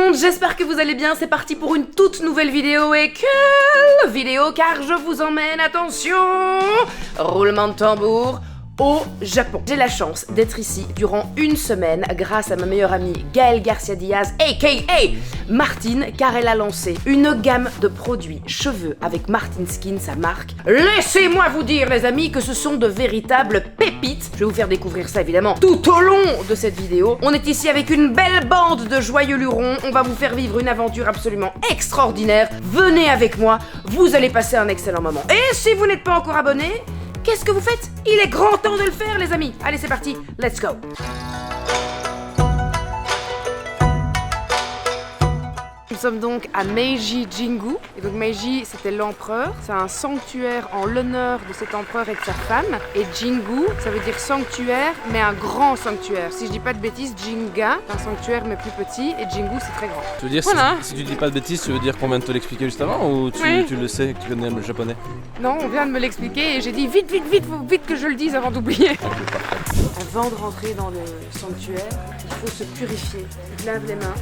monde, j'espère que vous allez bien, c'est parti pour une toute nouvelle vidéo. Et quelle vidéo, car je vous emmène, attention, roulement de tambour, au Japon. J'ai la chance d'être ici durant une semaine grâce à ma meilleure amie Gaëlle Garcia Diaz, aka Martine, car elle a lancé une gamme de produits cheveux avec Martine Skin, sa marque. Laissez-moi vous dire les amis que ce sont de véritables pépites. Je vais vous faire découvrir ça évidemment tout au long de cette vidéo. On est ici avec une belle bande de joyeux lurons, on va vous faire vivre une aventure absolument extraordinaire. Venez avec moi, vous allez passer un excellent moment. Et si vous n'êtes pas encore abonné, qu'est-ce que vous faites? Il est grand temps de le faire les amis. Allez c'est parti, let's go. Nous sommes donc à Meiji Jingu, et donc Meiji c'était l'empereur, c'est un sanctuaire en l'honneur de cet empereur et de sa femme, et Jingu ça veut dire sanctuaire mais un grand sanctuaire, si je dis pas de bêtises, Jinga c'est un sanctuaire mais plus petit et Jingu c'est très grand. Tu veux dire voilà. si tu dis pas de bêtises, tu veux dire qu'on vient de te l'expliquer juste avant ou tu le sais, que tu connais le japonais? Non, on vient de me l'expliquer et j'ai dit vite que je le dise avant d'oublier. Avant de rentrer dans le sanctuaire, il faut se purifier, tu te laves les mains.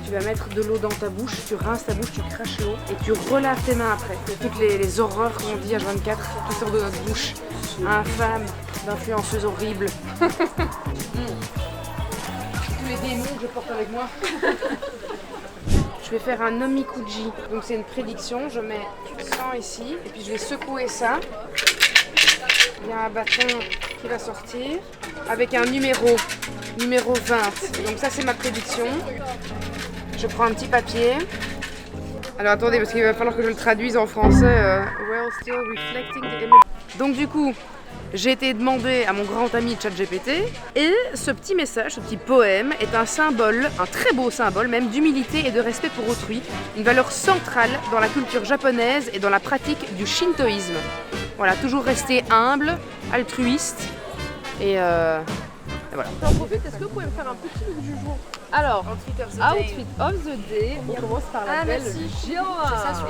Tu vas mettre de l'eau dans ta bouche, tu rinces ta bouche, tu craches l'eau et tu relaves tes mains après. Toutes les horreurs qu'on dit à 24 qui sortent de notre bouche. Infâme, d'influenceuse horrible. Tous les démons que je porte avec moi. Je vais faire un omikuji. Donc c'est une prédiction, je mets du sang ici et puis je vais secouer ça. Il y a un bâton qui va sortir avec un numéro 20. Donc ça c'est ma prédiction. Je prends un petit papier. Alors attendez, parce qu'il va falloir que je le traduise en français. Well, still reflecting the image. Donc du coup, j'ai été demandé à mon grand ami ChatGPT, et ce petit message, ce petit poème, est un symbole, un très beau symbole même, d'humilité et de respect pour autrui, une valeur centrale dans la culture japonaise et dans la pratique du shintoïsme. Voilà, toujours rester humble, altruiste, et voilà. J'en profite, est-ce que vous pouvez me faire un petit look du jour? Alors, outfit of the day, on commence par la belle Gio.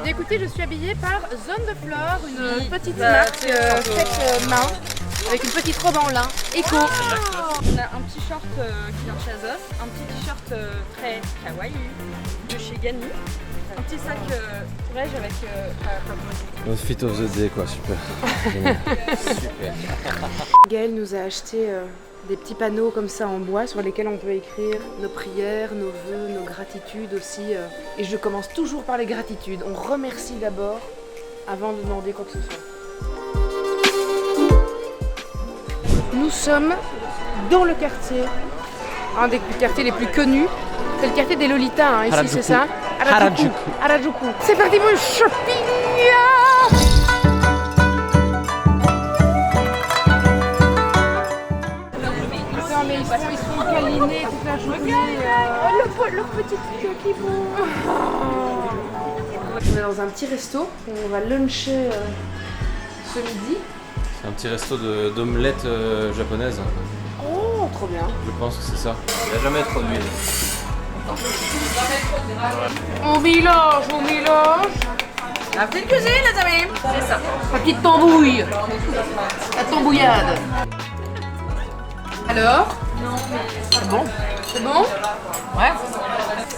Et écoutez, je suis habillée par Zone de Flore, une petite marque faite main, avec une petite robe en lin, éco. On a un petit short qui vient de chez Azos, un petit t-shirt très kawaii de chez Gani, un petit sac beige avec outfit of the day quoi, super. Super. Gaëlle nous a acheté des petits panneaux comme ça en bois sur lesquels on peut écrire nos prières, nos vœux, nos gratitudes aussi. Et je commence toujours par les gratitudes. On remercie d'abord avant de demander quoi que ce soit. Nous sommes dans le quartier, un des quartiers les plus connus. C'est le quartier des Lolitas, hein, ici, c'est ça? Harajuku. C'est parti pour le shopping. Ils sont câlinés toute la journée. Leur petite queue qui bouge. On est dans un petit resto. On va luncher ce midi. C'est un petit resto d'omelette japonaise. Oh, trop bien. Je pense que c'est ça. Il n'y a jamais trop d'huile. On mélange. La petite cuisine, les amis. C'est ça. La petite tambouille. La tambouillade. Alors? C'est bon? C'est bon? Ouais.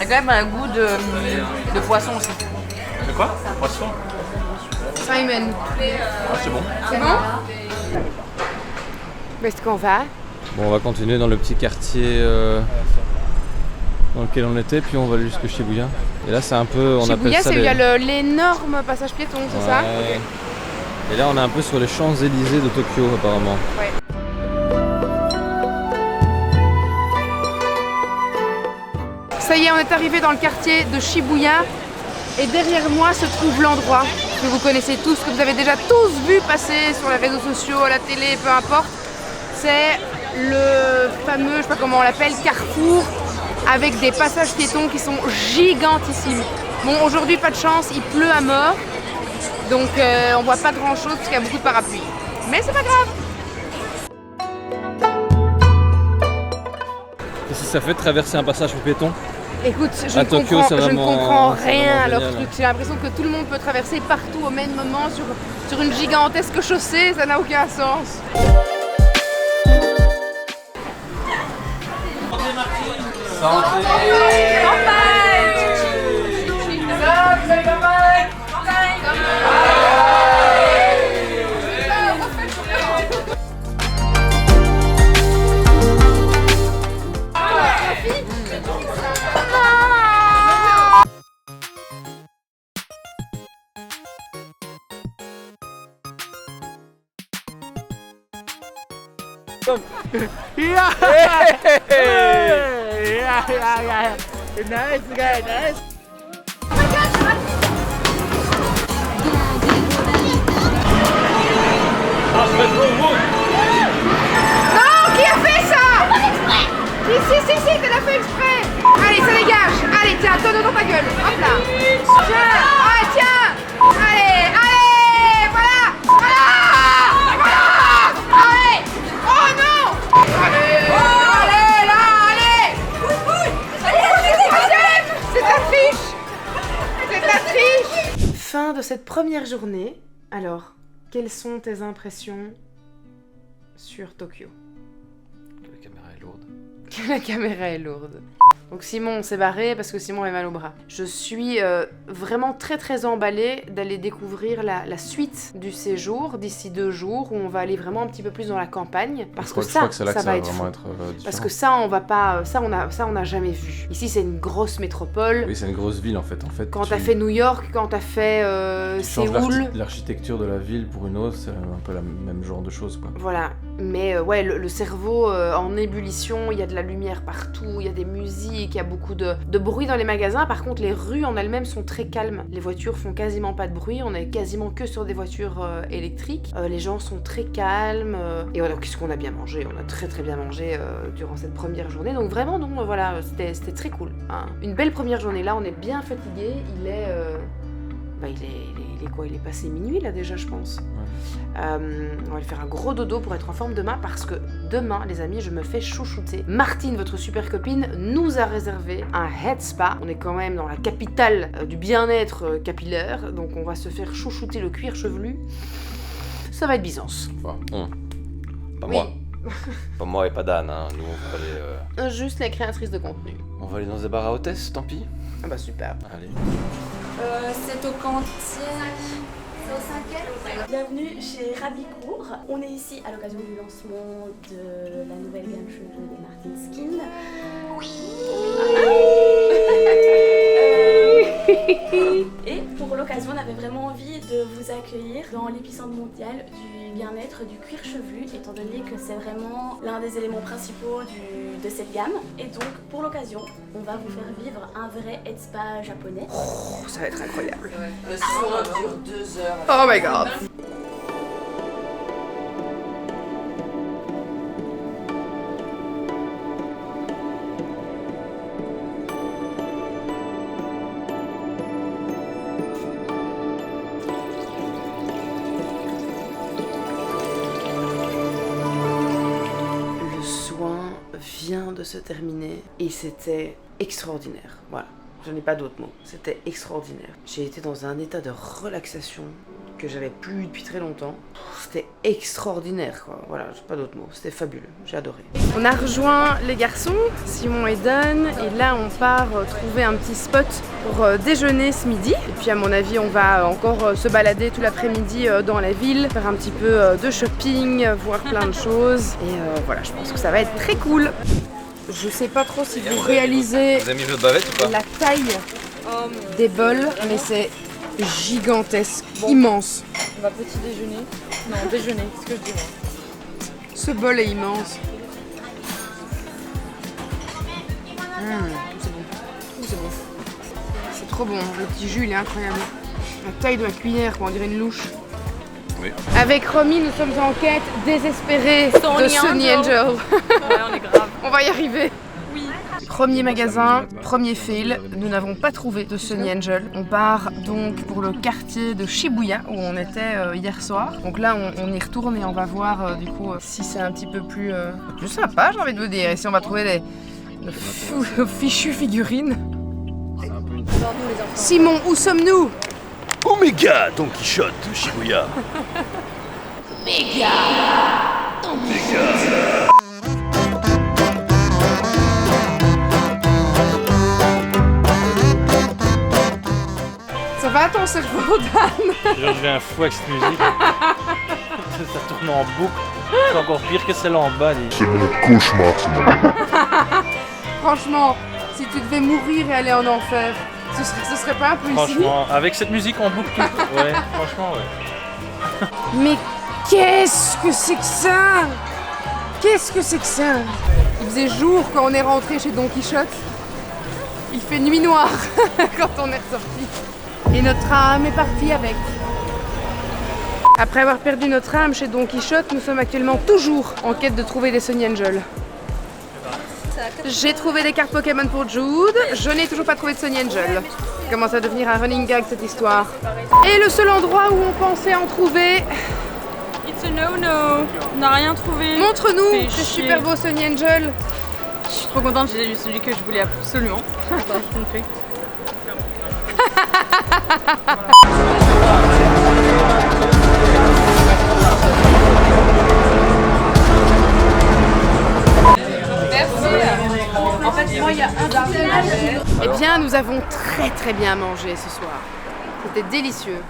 Il y a quand même un goût de poisson aussi. C'est quoi? Poisson? Simon. Ah, c'est bon. C'est bon? Où est-ce qu'on va? Bon, on va continuer dans le petit quartier dans lequel on était, puis on va aller jusque Shibuya. Et là, c'est un peu, on appelle ça c'est où il y a l'énorme passage piéton, c'est ça? Okay. Et là, on est un peu sur les Champs-Élysées de Tokyo, apparemment. Ouais. Ça y est, on est arrivé dans le quartier de Shibuya et derrière moi se trouve l'endroit que vous connaissez tous, que vous avez déjà tous vu passer sur les réseaux sociaux, à la télé, peu importe. C'est le fameux, je sais pas comment on l'appelle, carrefour avec des passages piétons qui sont gigantissimes. Bon, aujourd'hui, pas de chance, il pleut à mort, donc on voit pas grand chose parce qu'il y a beaucoup de parapluies. Mais c'est pas grave. Qu'est-ce que ça fait de traverser un passage pour piétons? Écoute, je ne comprends rien à leur truc. J'ai l'impression que tout le monde peut traverser partout au même moment sur une gigantesque chaussée, ça n'a aucun sens. Santé! stop. Yeah. Yeah. Nice guy, nice. Non, qui a fait ça? Si, t'as fait exprès. Allez, ça dégage. Allez, tiens, donne dans ta gueule. Hop là. Tiens, tiens. Allez, voilà. Allez. Oh non. Allez, là. C'est ta triche. Fin de cette première journée. Alors, quelles sont tes impressions sur Tokyo? La caméra est lourde. La caméra est lourde. Donc Simon s'est barré parce que Simon avait mal au bras. Je suis vraiment très emballée d'aller découvrir la suite du séjour d'ici 2 jours où on va aller vraiment un petit peu plus dans la campagne parce que ça va être fou. Parce que ça on va pas, ça on a jamais vu. Ici c'est une grosse métropole. Oui, c'est une grosse ville en fait. Quand t'as fait New York, quand t'as fait Séoul, l'architecture de la ville pour une autre, c'est un peu le même genre de choses quoi. Voilà. Mais ouais, le cerveau en ébullition, il y a de la lumière partout, il y a des musiques, il y a beaucoup de bruit dans les magasins. Par contre, les rues en elles-mêmes sont très calmes. Les voitures font quasiment pas de bruit, on est quasiment que sur des voitures électriques. Les gens sont très calmes. Et voilà, qu'est-ce qu'on a bien mangé? On a très bien mangé durant cette première journée. Donc vraiment, non, voilà, c'était très cool. Hein. Une belle première journée. Là, on est bien fatigué. Il est quoi? Il est passé minuit là déjà, je pense. Ouais. On va lui faire un gros dodo pour être en forme demain parce que demain, les amis, je me fais chouchouter. Martine, votre super copine, nous a réservé un head spa. On est quand même dans la capitale du bien-être capillaire, donc on va se faire chouchouter le cuir chevelu. Ça va être Byzance. Enfin, Pas oui. moi. Pas moi et pas Dan, hein. Nous on va aller... Juste la créatrice de contenu. On va aller dans des bars à hôtesse, tant pis. Ah bah super. Allez. C'est au Cantier. C'est au 5e. Bienvenue chez Rabicourt. On est ici à l'occasion du lancement de la nouvelle gamme cheveux des Martin Skin. Et pour l'occasion, on avait vraiment envie de vous accueillir dans l'épicentre mondial du bien-être du cuir chevelu, étant donné que c'est vraiment l'un des éléments principaux de cette gamme. Et donc, pour l'occasion, on va vous faire vivre un vrai head spa japonais. Oh, ça va être incroyable. Le soin dure 2 heures. Oh my god. Vient de se terminer et c'était extraordinaire. Voilà, je n'ai pas d'autres mots. C'était extraordinaire. J'ai été dans un état de relaxation que j'avais plus eu depuis très longtemps. C'était extraordinaire, quoi. Voilà, j'ai pas d'autres mots. C'était fabuleux. J'ai adoré. On a rejoint les garçons, Simon et Don, et là on part trouver un petit spot pour déjeuner ce midi. Et puis à mon avis, on va encore se balader tout l'après-midi dans la ville, faire un petit peu de shopping, voir plein de choses. Et voilà, je pense que ça va être très cool. Je sais pas trop si vous réalisez Vous avez mis votre bavette ou pas? la taille des bols, mais c'est gigantesque, immense. On va petit déjeuner. Non, déjeuner, c'est ce que je dis moi. Ce bol est immense. C'est bon. C'est bon. C'est trop bon. Le petit jus, il est incroyable. La taille de la cuillère, quoi, on dirait une louche. Oui. Avec Romy, nous sommes en quête désespérée de Sunny Angel. Ouais, on est grave. On va y arriver. Oui. Premier magasin, premier fil, nous n'avons pas trouvé de Sunny Angel. On part donc pour le quartier de Shibuya où on était hier soir. Donc là on y retourne et on va voir du coup si c'est un petit peu plus sympa, j'ai envie de vous dire. Et si on va trouver des fichues figurines. Simon, où sommes-nous? Omega Don Quichotte de Shibuya. Ça va ton cerveau, Dan? Je deviens fou avec cette musique. Ça tourne en boucle. C'est encore pire que celle en bas. C'est mon cauchemar, Franchement, si tu devais mourir et aller en enfer, ce serait pas un peu ici? Franchement, avec cette musique en boucle, ouais, franchement, ouais. Mais qu'est-ce que c'est que ça? Qu'est-ce que c'est que ça? Il faisait jour quand on est rentré chez Don Quichotte. Il fait nuit noire quand on est ressorti. Et notre âme est partie avec. Après avoir perdu notre âme chez Don Quichotte, nous sommes actuellement toujours en quête de trouver des Sunny Angel. J'ai trouvé des cartes Pokémon pour Jude, je n'ai toujours pas trouvé de Sunny Angel. Ça commence à devenir un running gag cette histoire. Et le seul endroit où on pensait en trouver... It's a no-no. On n'a rien trouvé. Montre-nous Fais tes chier. super beaux Sunny Angel. Je suis trop contente, j'ai eu celui que je voulais absolument. Attends, je te le fais. En fait, moi, il y a un personnage. Eh bien, nous avons très bien mangé ce soir. C'était délicieux.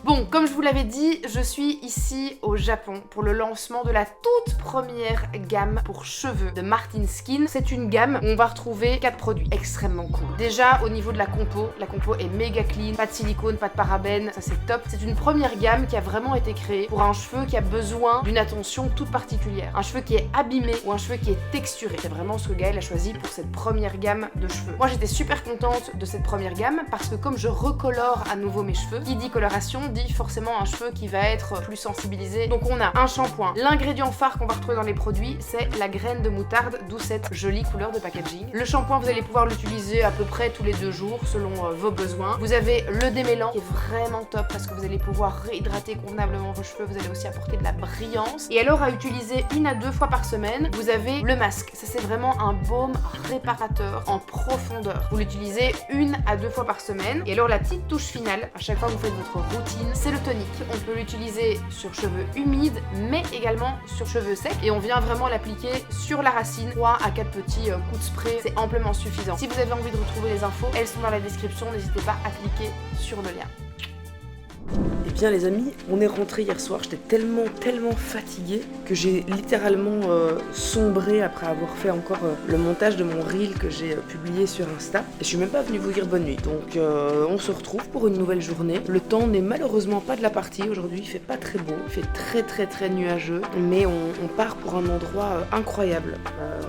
Bon, comme je vous l'avais dit, je suis ici au Japon pour le lancement de la toute première gamme pour cheveux de Martin Skin. C'est une gamme où on va retrouver 4 produits extrêmement cool. Déjà, au niveau de la compo est méga clean, pas de silicone, pas de parabènes, ça c'est top. C'est une première gamme qui a vraiment été créée pour un cheveu qui a besoin d'une attention toute particulière. Un cheveu qui est abîmé ou un cheveu qui est texturé. C'est vraiment ce que Gaëlle a choisi pour cette première gamme de cheveux. Moi j'étais super contente de cette première gamme parce que comme je recolore à nouveau mes cheveux, qui dit coloration dit forcément un cheveu qui va être plus sensibilisé. Donc on a un shampoing. L'ingrédient phare qu'on va retrouver dans les produits, c'est la graine de moutarde, d'où cette jolie couleur de packaging. Le shampoing, vous allez pouvoir l'utiliser à peu près tous les 2 jours selon vos besoins. Vous avez le démêlant qui est vraiment top parce que vous allez pouvoir réhydrater convenablement vos cheveux. Vous allez aussi apporter de la brillance. Et alors à utiliser 1 à 2 fois par semaine, vous avez le masque. Ça c'est vraiment un baume réparateur en profondeur. Vous l'utilisez 1 à 2 fois par semaine. Et alors la petite touche finale, à chaque fois que vous faites votre routine, c'est le tonique. On peut l'utiliser sur cheveux humides mais également sur cheveux secs et on vient vraiment l'appliquer sur la racine. 3 à 4 petits coups de spray, c'est amplement suffisant. Si vous avez envie de retrouver les infos, elles sont dans la description, n'hésitez pas à cliquer sur le lien. Eh bien les amis, on est rentré hier soir, j'étais tellement fatiguée que j'ai littéralement sombré après avoir fait encore le montage de mon reel que j'ai publié sur Insta. Et je suis même pas venue vous dire bonne nuit. Donc on se retrouve pour une nouvelle journée. Le temps n'est malheureusement pas de la partie aujourd'hui, il fait pas très beau, il fait très nuageux. Mais on part pour un endroit incroyable.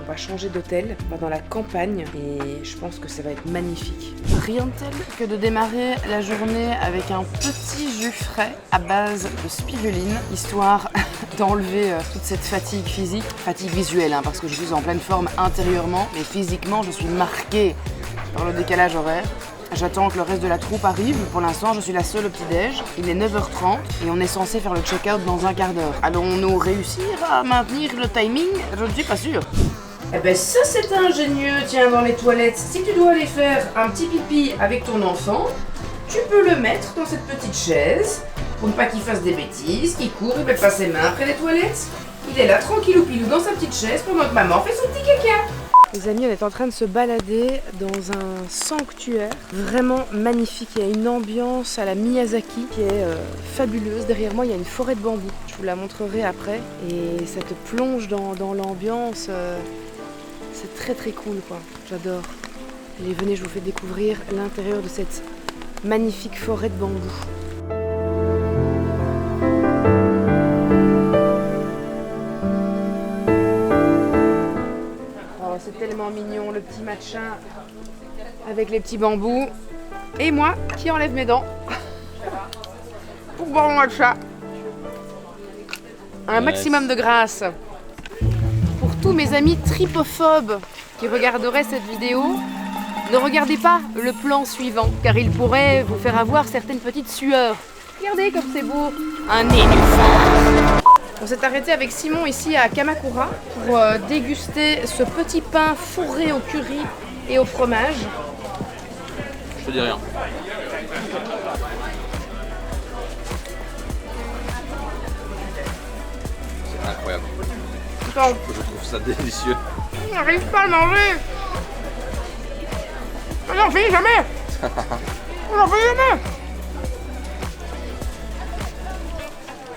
On va changer d'hôtel, on va dans la campagne et je pense que ça va être magnifique. Rien de tel que de démarrer la journée avec un petit jus frais à base de spiruline, histoire d'enlever toute cette fatigue physique, fatigue visuelle parce que je suis en pleine forme intérieurement, mais physiquement je suis marquée par le décalage horaire. J'attends que le reste de la troupe arrive, pour l'instant je suis la seule au petit-déj, il est 9h30 et on est censé faire le check-out dans un quart d'heure. Allons-nous réussir à maintenir le timing? Je ne suis pas sûre. Eh ben ça c'est ingénieux, tiens, dans les toilettes, si tu dois aller faire un petit pipi avec ton enfant, tu peux le mettre dans cette petite chaise, pour ne pas qu'il fasse des bêtises, qu'il court, il met pas ses mains après les toilettes. Il est là tranquillou pilou dans sa petite chaise pendant que maman fait son petit caca. Les amis, on est en train de se balader dans un sanctuaire vraiment magnifique. Il y a une ambiance à la Miyazaki qui est fabuleuse. Derrière moi, il y a une forêt de bambou. Je vous la montrerai après. Et ça te plonge dans l'ambiance. C'est très cool, quoi. J'adore. Allez, venez, je vous fais découvrir l'intérieur de cette magnifique forêt de bambou. Oh, c'est tellement mignon, le petit matcha avec les petits bambous. Et moi qui enlève mes dents pour boire mon matcha. Un maximum de grâce. Pour tous mes amis tripophobes qui regarderaient cette vidéo, ne regardez pas le plan suivant, car il pourrait vous faire avoir certaines petites sueurs. Regardez comme c'est beau, un nénuphar. On s'est arrêté avec Simon ici à Kamakura pour déguster ce petit pain fourré au curry et au fromage. Je te dis rien. C'est incroyable. Attends, Je trouve ça délicieux. on n'arrive pas à le manger. On n'en finit jamais. On n'en finit jamais.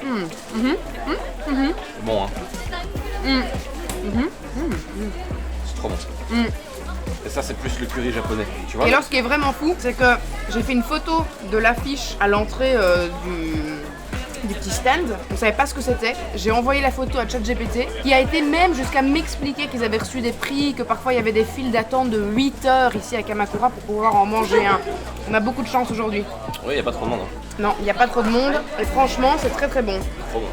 C'est bon, hein. C'est trop bon. Et ça, c'est plus le curry japonais, tu vois. Et alors, ce qui est vraiment fou, c'est que j'ai fait une photo de l'affiche à l'entrée du petit stand. On savait pas ce que c'était. J'ai envoyé la photo à ChatGPT, qui a été même jusqu'à m'expliquer qu'ils avaient reçu des prix, que parfois il y avait des files d'attente de 8 heures ici à Kamakura pour pouvoir en manger un. On a beaucoup de chance aujourd'hui. Oui, y a pas trop de monde. Hein. Non, il n'y a pas trop de monde. Et franchement, c'est très très bon. Trop bon.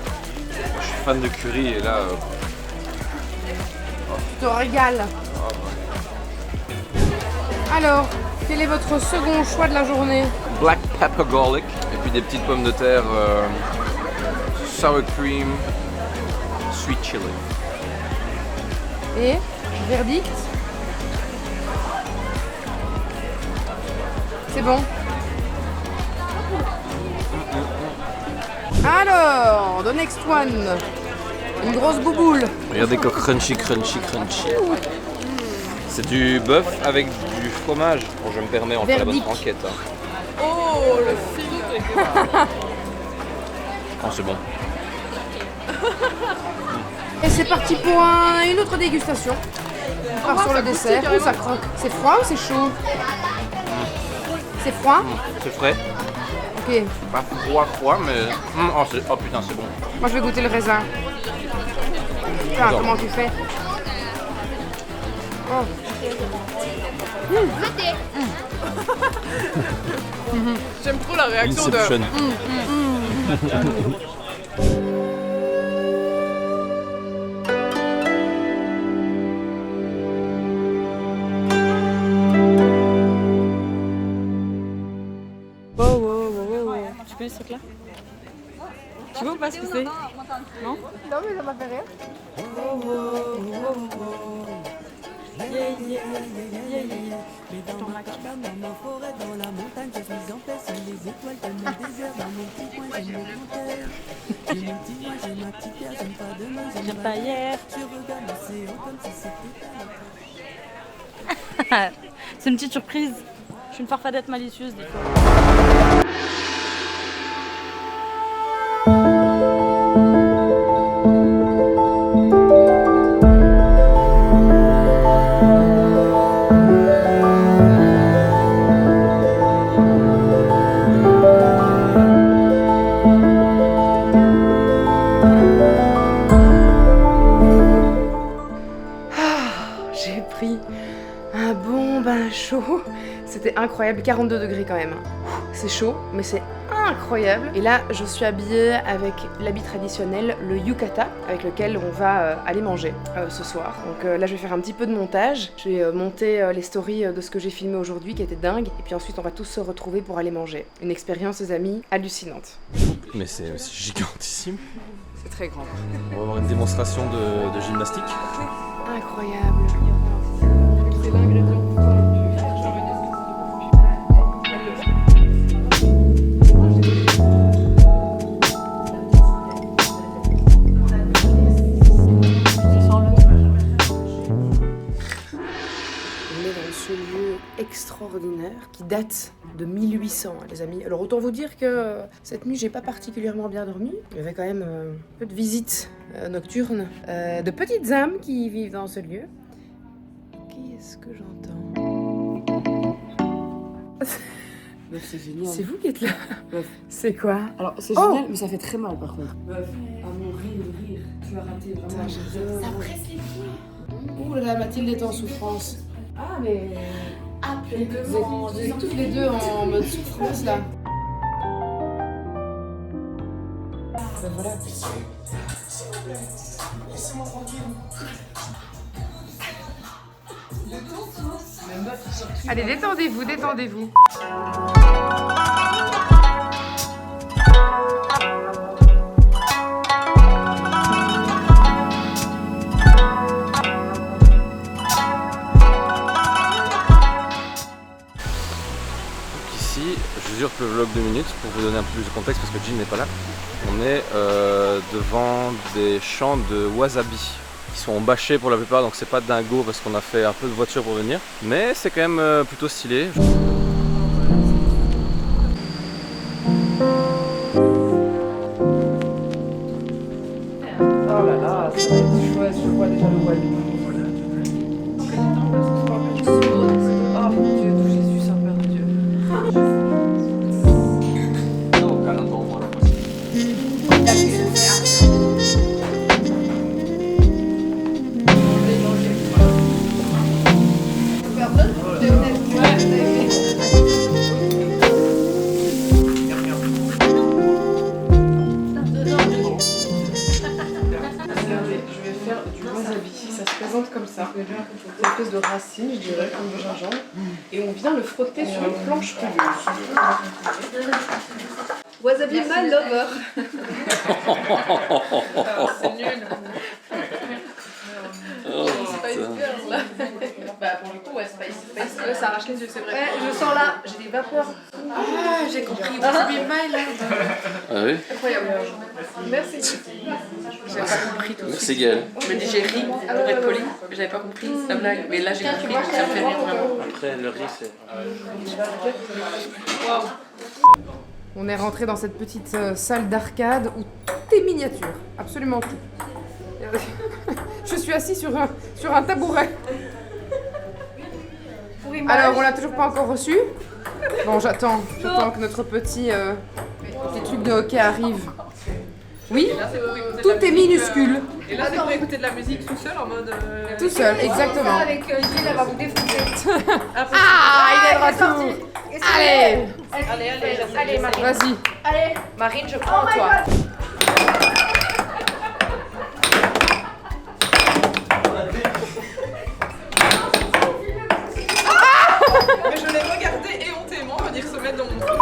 Je suis fan de curry et là... Je te régale. Alors, quel est votre second choix de la journée? Black pepper garlic. Et puis des petites pommes de terre sour cream, sweet chili. Et verdict? C'est bon. Alors, the next one. Une grosse bouboule. Regardez que crunchy, crunchy, crunchy. C'est du bœuf avec du fromage. Bon, je me permets, on fait la bonne franquette. Hein. Oh, le filtre. Oh, c'est bon. Et c'est parti pour une autre dégustation. On part sur le dessert. Oh, ça croque. C'est froid ou c'est chaud? C'est froid? C'est frais. Ok. Pas froid, mais... Oh putain, c'est bon. Moi, je vais goûter le raisin. Tiens, comment tu fais? Oh. J'aime trop la réaction Inception. Tu connais ce truc là? Tu vois ou pas ce que c'est? Non? Non, mais ça m'a fait rire. J'aime pas hier. C'est une petite surprise. Je suis une farfadette malicieuse des fois. J'ai pris un bon bain chaud. C'était incroyable, 42 degrés quand même. C'est chaud, mais c'est incroyable. Et là, je suis habillée avec l'habit traditionnel, le yukata, avec lequel on va aller manger ce soir. Donc là, je vais faire un petit peu de montage. Je vais monter les stories de ce que j'ai filmé aujourd'hui, qui était dingue. Et puis ensuite, on va tous se retrouver pour aller manger. Une expérience, les amis, hallucinante. Mais c'est gigantissime. C'est très grand. On va avoir une démonstration de gymnastique. Incroyable. Extraordinaire qui date de 1800 les amis. Alors autant vous dire que cette nuit j'ai pas particulièrement bien dormi. Il y avait quand même un peu de visites nocturnes de petites âmes qui vivent dans ce lieu. Qu'est-ce que j'entends? C'est génial. C'est vous qui êtes là? Meuf. C'est quoi? Alors c'est Oh génial, mais ça fait très mal par contre. Meuf, à mourir de rire. Tu as raté vraiment. Ça presse les pieds. Ouh là là, Mathilde est en souffrance. Ah mais... Ah, plein de Vous êtes toutes les deux en mode souffrance là. Ben voilà. Allez, détendez-vous, détendez-vous. Ici, je dure le vlog 2 minutes pour vous donner un peu plus de contexte parce que Jean n'est pas là. On est devant des champs de wasabi qui sont bâchés pour la plupart, donc c'est pas dingo parce qu'on a fait un peu de voiture pour venir, mais c'est quand même plutôt stylé. poil. Oh mon Dieu, d'où Jésus, Saint-Père de Dieu. Comme ça, une espèce de racine, je dirais, comme du gingembre, et on vient le frotter sur une planche rugueuse. Wasabi my lover. C'est nul. Spice Girl là. Bah pour le coup, ouais, Spice Girl, ça arrache les yeux, c'est vrai. Ouais, je sens là, j'ai des vapeurs. Ah, j'ai compris. Wasabi my lover. Ah oui? Incroyable. Merci. J'avais pas compris tout de suite. Merci Gaëlle. Je me dis j'ai ri pour être poli, mais j'avais pas compris la blague. Mais là j'ai compris, donc ça me fait rire vraiment. Après, le riz, c'est... Waouh. On est rentré dans cette petite salle d'arcade où tout est miniature, absolument tout. Je suis assis sur un tabouret. Alors on l'a toujours pas encore reçu. Bon, j'attends que notre petit truc de hockey arrive. Oui, tout est minuscule. Et là, c'est pour écouter de la musique tout seul en mode. Tout seul, exactement. Avec Gilles, elle va vous défoncer. Ah, il est de retour. Allez, Allez, Marine. vas-y. Allez. Marine, je prends toi. Mais je l'ai regardé éhontément venir se mettre dans mon truc.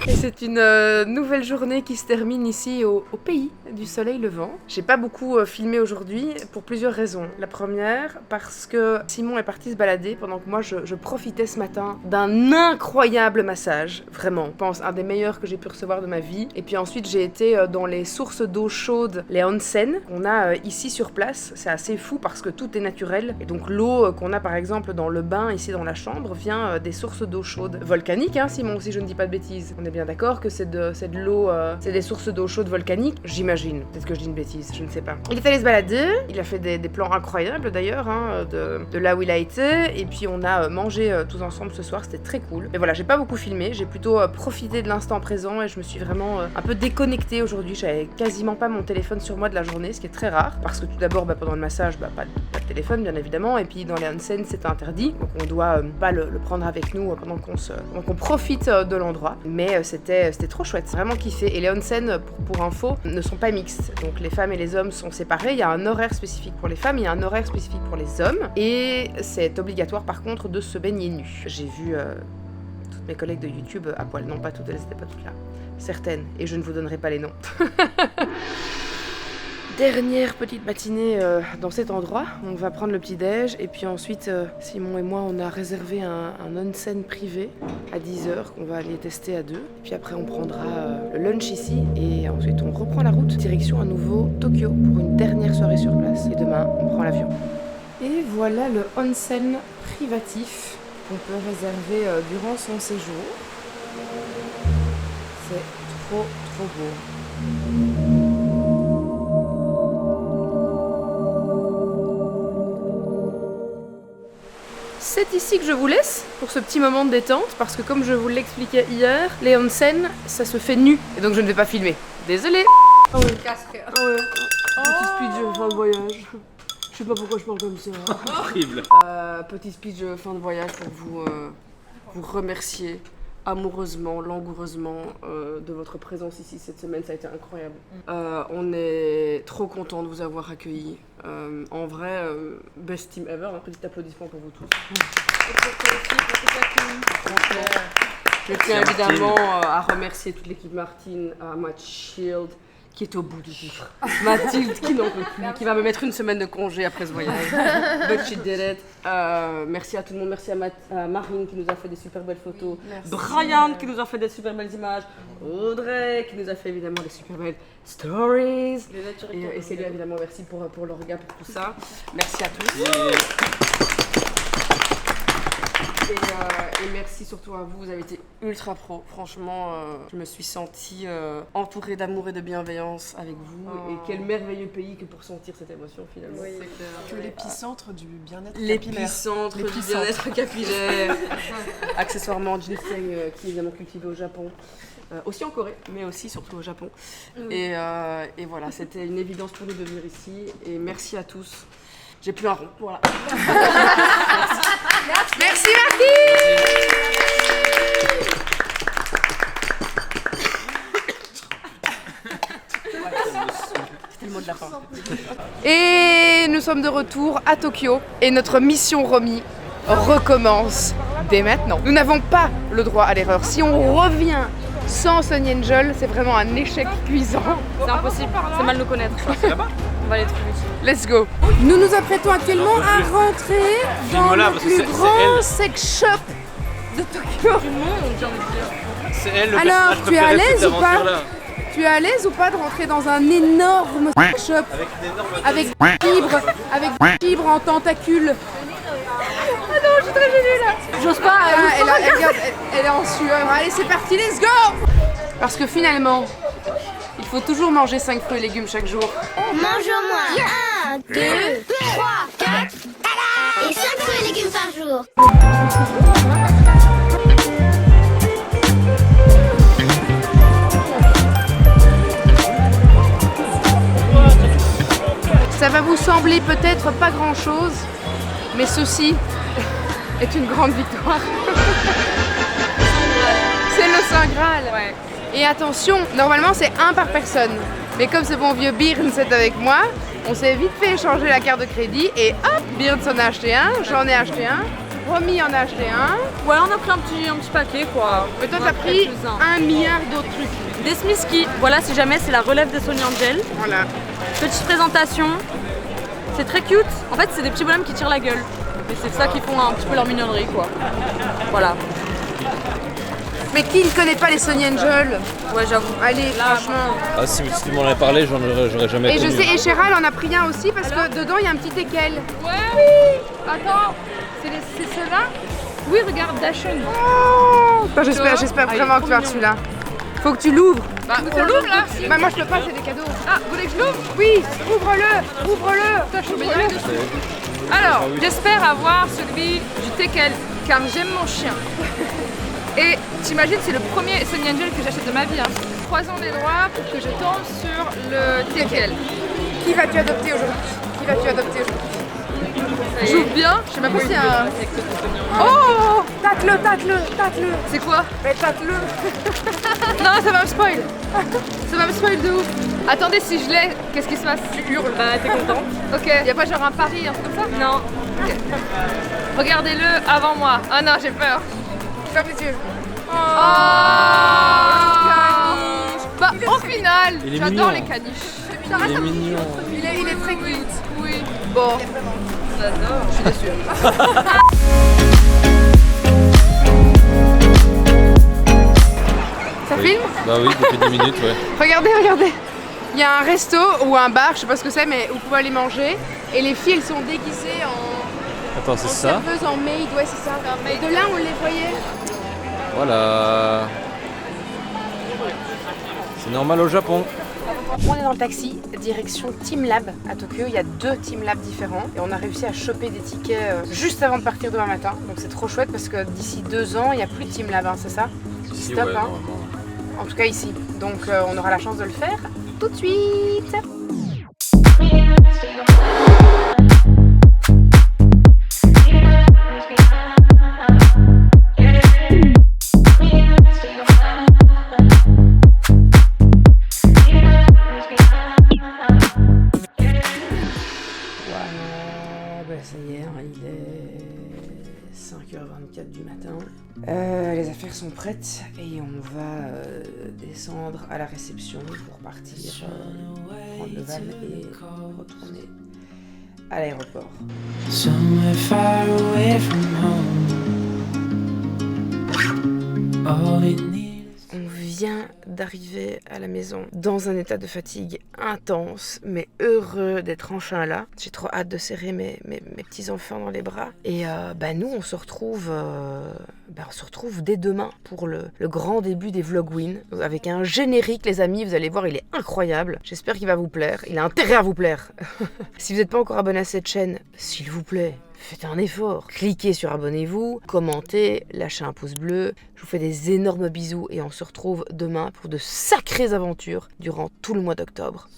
Et c'est une nouvelle journée qui se termine ici au pays du soleil levant. J'ai pas beaucoup filmé aujourd'hui pour plusieurs raisons. La première, parce que Simon est parti se balader pendant que moi je profitais ce matin d'un incroyable massage. Vraiment, je pense un des meilleurs que j'ai pu recevoir de ma vie. Et puis ensuite j'ai été dans les sources d'eau chaude, les onsen, qu'on a ici sur place. C'est assez fou parce que tout est naturel. Et donc l'eau qu'on a par exemple dans le bain ici dans la chambre vient des sources d'eau chaude volcanique, hein, Simon, si je ne dis pas de bêtises. On est bien d'accord que c'est de l'eau, c'est des sources d'eau chaude volcanique, j'imagine. Peut-être que je dis une bêtise, je ne sais pas. Il est allé se balader, il a fait des plans incroyables d'ailleurs, hein, de là où il a été, et puis on a mangé tous ensemble ce soir, c'était très cool. Mais voilà, j'ai pas beaucoup filmé, j'ai plutôt profité de l'instant présent et je me suis vraiment un peu déconnectée aujourd'hui. J'avais quasiment pas mon téléphone sur moi de la journée, ce qui est très rare, parce que tout d'abord, pendant le massage, pas de téléphone bien évidemment, et puis dans les onsen c'est interdit, donc on doit pas le prendre avec nous pendant qu'on profite de l'endroit. Mais c'était trop chouette, vraiment kiffé. Et les onsen, pour info, ne sont pas mixtes. Donc les femmes et les hommes sont séparés. Il y a un horaire spécifique pour les femmes, il y a un horaire spécifique pour les hommes. Et c'est obligatoire par contre de se baigner nu. J'ai vu toutes mes collègues de YouTube à poil. Non, pas toutes, elles n'étaient pas toutes là. Certaines. Et je ne vous donnerai pas les noms. Dernière petite matinée dans cet endroit. On va prendre le petit-déj et puis ensuite Simon et moi on a réservé un onsen privé à 10h qu'on va aller tester à deux. Et puis après on prendra le lunch ici et ensuite on reprend la route direction à nouveau Tokyo pour une dernière soirée sur place. Et demain on prend l'avion. Et voilà le onsen privatif qu'on peut réserver durant son séjour. C'est trop beau. C'est ici que je vous laisse pour ce petit moment de détente parce que comme je vous l'expliquais hier, les onsen, ça se fait nu et donc je ne vais pas filmer. Désolée. Oh oui, casque. Ah ouais. Petit speech fin de voyage. Je sais pas pourquoi je parle comme ça. Horrible. Petit speech fin de voyage pour vous remercier amoureusement, langoureusement de votre présence ici cette semaine, ça a été incroyable. On est trop content de vous avoir accueillis. En vrai, best team ever, un petit applaudissement pour vous tous. Je tiens évidemment à remercier toute l'équipe Martine, à Match Shield, qui est au bout du gouffre. Mathilde qui n'en peut plus, qui va me mettre une semaine de congé après ce voyage. But she did it. Merci à tout le monde, merci à Marine qui nous a fait des super belles photos, Brian qui nous a fait des super belles images, Audrey qui nous a fait évidemment des super belles stories. Et Célia évidemment, merci pour le regard, pour tout ça. Merci à tous. Et merci surtout à vous, vous avez été ultra pro. Franchement, je me suis sentie entourée d'amour et de bienveillance avec vous. Et quel merveilleux pays que pour sentir cette émotion finalement. Oui, c'est que l'épicentre du bien-être capillaire. L'épicentre du bien-être capillaire. Accessoirement, ginseng qui est évidemment cultivé au Japon. Aussi en Corée, mais aussi surtout au Japon. Oui. Et voilà, c'était une évidence pour nous de venir ici. Et merci à tous. J'ai plus un rond, voilà. Merci Martine. C'était le mot de la fin. Et nous sommes de retour à Tokyo et notre mission Romy recommence dès maintenant. Nous n'avons pas le droit à l'erreur. Si on revient sans Sunny Angel, c'est vraiment un échec cuisant. C'est impossible, c'est mal nous connaître. On va aller trop vite. Let's go. Nous nous apprêtons actuellement à rentrer dans le plus grand sex shop de Tokyo. C'est elle le Alors, personnage tu es à préféré de l'aise cette ou pas? aventure-là. Tu es à l'aise ou pas de rentrer dans un énorme sex shop avec fibres en tentacules? Ah non, je suis très gênée là. J'ose pas. Elle est en sueur. Allez, c'est parti, let's go. Parce que finalement, il faut toujours manger 5 fruits et légumes chaque jour. Mange au moins 1, 2, 3, 4 et 5 fruits et légumes par jour. Ça va vous sembler peut-être pas grand-chose, mais ceci est une grande victoire. C'est le Saint Graal. Ouais. Et attention, normalement c'est un par personne. Mais comme ce bon vieux Birns est avec moi, on s'est vite fait échanger la carte de crédit et hop, Birns en a acheté un, j'en ai acheté un, Romy en a acheté un. Ouais, on a pris un petit paquet quoi. Mais toi t'as pris 1 milliard d'autres trucs. Des Smisky, voilà si jamais c'est la relève des Sunny Angel. Voilà. Petite présentation, c'est très cute. En fait c'est des petits bonhommes qui tirent la gueule. Et c'est ça qui font un petit peu leur mignonnerie quoi. Voilà. Mais qui ne connaît pas les Sunny Angel? Ouais, j'avoue. Allez, franchement. Ah, si tu m'en avais parlé, j'aurais jamais Et connu. je sais, et Chéral en a pris un aussi parce que dedans il y a un petit équel. Ouais, oui. Attends, c'est ceux-là? Oui, regarde, Dachshund. Oh, j'espère vraiment que tu vas celui-là. Faut que tu l'ouvres. Bah, on l'ouvre là. Bah, moi je peux pas, c'est des cadeaux. Ah, vous voulez que je l'ouvre? Oui, ouvre-le. Je peux y aller dessus. Alors, j'espère avoir celui du teckel, car j'aime mon chien. Et t'imagines, c'est le premier Sunny Angel que j'achète de ma vie. Hein. Croisons les doigts pour que je tombe sur le teckel. Qui vas-tu adopter aujourd'hui? Joue bien, je sais même pas si c'est un... Oh, tâte-le. C'est quoi? Mais tâte-le. Non, ça va me spoil. Ça va me spoil de ouf. Attendez, si je l'ai, qu'est-ce qui se passe? Tu hurles, bah t'es contente. Ok. Y'a pas genre un pari, un truc comme ça? Non. Okay. Regardez-le avant moi. Ah non, j'ai peur. Ferme les yeux. Oh, bah au final, j'adore les caniches. Il est mignon. Il est très cute. Oui. Bon. J'adore. Je suis déçue. Ça filme? Bah oui, depuis 10 minutes, ouais. Regardez. Il y a un resto ou un bar, je sais pas ce que c'est, mais où vous pouvez aller manger. Et les filles, elles sont déguisées en... Attends, c'est ça? serveuses en maid, ouais, c'est ça. Et de là, on les voyait. Voilà. C'est normal au Japon. On est dans le taxi, direction Team Lab à Tokyo. Il y a 2 Team Lab différents et on a réussi à choper des tickets juste avant de partir demain matin. Donc c'est trop chouette parce que d'ici 2 ans, il n'y a plus de Team Lab, hein, c'est ça? Ici, Stop, ouais, hein. En tout cas ici. Donc on aura la chance de le faire tout de suite. Ça y est, il est 5h24 du matin. Les affaires sont prêtes et on va descendre à la réception pour partir prendre le van et retourner à l'aéroport. Somewhere far away from home. All we need. On vient d'arriver à la maison dans un état de fatigue intense, mais heureux d'être enfin là. J'ai trop hâte de serrer mes petits-enfants dans les bras. Et nous, on se retrouve dès demain pour le grand début des Vlogwin, avec un générique, les amis. Vous allez voir, il est incroyable. J'espère qu'il va vous plaire. Il a intérêt à vous plaire. Si vous n'êtes pas encore abonné à cette chaîne, s'il vous plaît, faites un effort. Cliquez sur abonnez-vous, commentez, lâchez un pouce bleu. Je vous fais des énormes bisous et on se retrouve demain pour de sacrées aventures durant tout le mois d'octobre.